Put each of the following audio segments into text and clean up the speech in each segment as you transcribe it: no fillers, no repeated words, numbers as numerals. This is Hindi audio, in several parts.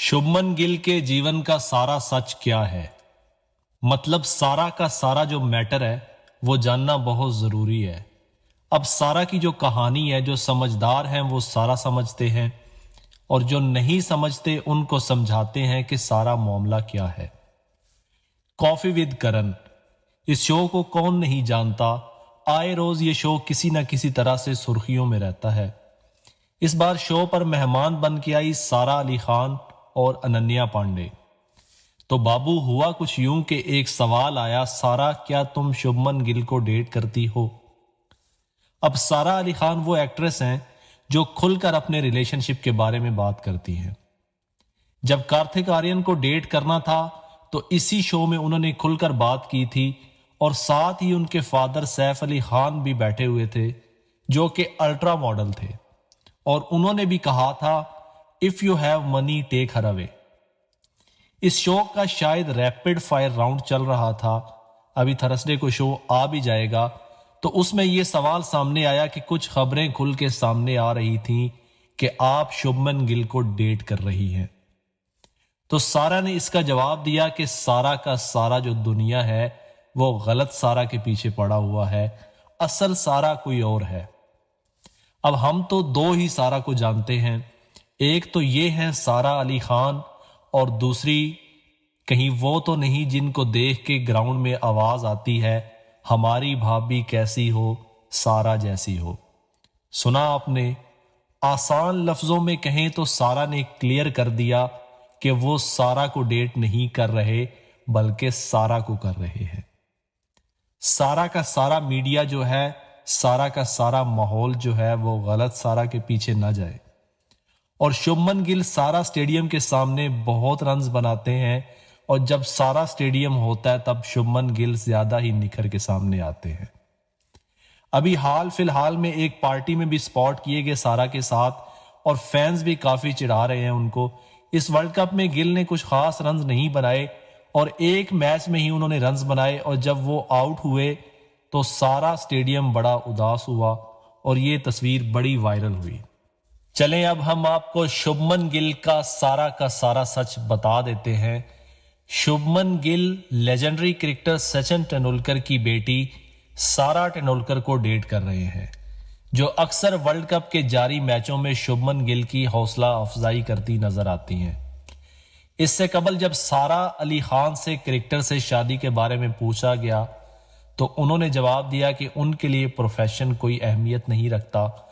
शुभमन गिल के जीवन का सारा सच क्या है? मतलब सारा का सारा जो मैटर है वो जानना बहुत जरूरी है। अब सारा की जो कहानी है, जो समझदार हैं वो सारा समझते हैं और जो नहीं समझते उनको समझाते हैं कि सारा मामला क्या है। कॉफी विद करण, इस शो को कौन नहीं जानता। आए रोज ये शो किसी न किसी तरह से सुर्खियों में रहता है। इस बार शो पर मेहमान बन के आई सारा अली खान और अनन्या पांडे। तो बाबू हुआ कुछ यूं कि एक सवाल आया, सारा क्या तुम शुभमन गिल को डेट करती हो? अब सारा अली खान वो एक्ट्रेस हैं जो खुलकर अपने रिलेशनशिप के बारे में बात करती हैं। जब कार्तिक आर्यन को डेट करना था तो इसी शो में उन्होंने खुलकर बात की थी और साथ ही उनके फादर सैफ अली खान भी बैठे हुए थे जो कि अल्ट्रा मॉडल थे और उन्होंने भी कहा था, if you have money take her away. इस शो का शायद रैपिड फायर राउंड चल रहा था, अभी थर्सडे को शो आ भी जाएगा। तो उसमें यह सवाल सामने आया कि कुछ खबरें खुल के सामने आ रही थीं कि आप शुभमन गिल को डेट कर रही हैं। तो सारा ने इसका जवाब दिया कि सारा का सारा जो दुनिया है वो गलत सारा के पीछे पड़ा हुआ है, असल सारा कोई और है। अब हम तो दो ही सारा को जानते हैं, एक तो ये है सारा अली खान और दूसरी कहीं वो तो नहीं जिनको देख के ग्राउंड में आवाज आती है, हमारी भाभी कैसी हो, सारा जैसी हो। सुना आपने? आसान लफ्जों में कहें तो सारा ने क्लियर कर दिया कि वो सारा को डेट नहीं कर रहे बल्कि सारा को कर रहे हैं। सारा का सारा मीडिया जो है, सारा का सारा माहौल जो है वो गलत सारा के पीछे ना जाए। और शुभमन गिल सारा स्टेडियम के सामने बहुत रन्स बनाते हैं और जब सारा स्टेडियम होता है तब शुभमन गिल ज्यादा ही निखर के सामने आते हैं। अभी हाल फिलहाल में एक पार्टी में भी स्पॉट किए गए सारा के साथ और फैंस भी काफी चिढ़ा रहे हैं उनको। इस वर्ल्ड कप में गिल ने कुछ खास रन्स नहीं बनाए और एक मैच में ही उन्होंने रन्स बनाए और जब वो आउट हुए तो सारा स्टेडियम बड़ा उदास हुआ और ये तस्वीर बड़ी वायरल हुई। चलें अब हम आपको शुभमन गिल का सारा सच बता देते हैं। शुभमन गिल लेजेंडरी क्रिकेटर सचिन तेंदुलकर की बेटी सारा तेंदुलकर को डेट कर रहे हैं, जो अक्सर वर्ल्ड कप के जारी मैचों में शुभमन गिल की हौसला अफजाई करती नजर आती हैं। इससे कबल जब सारा अली खान से क्रिकेटर से शादी के बारे में पूछा गया तो उन्होंने जवाब दिया कि उनके लिए प्रोफेशन कोई अहमियत नहीं रखता।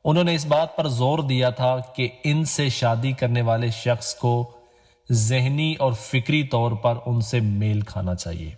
उन्होंने इस बात पर जोर दिया था कि इनसे शादी करने वाले शख्स को ज़हनी और फिक्री तौर पर उनसे मेल खाना चाहिए।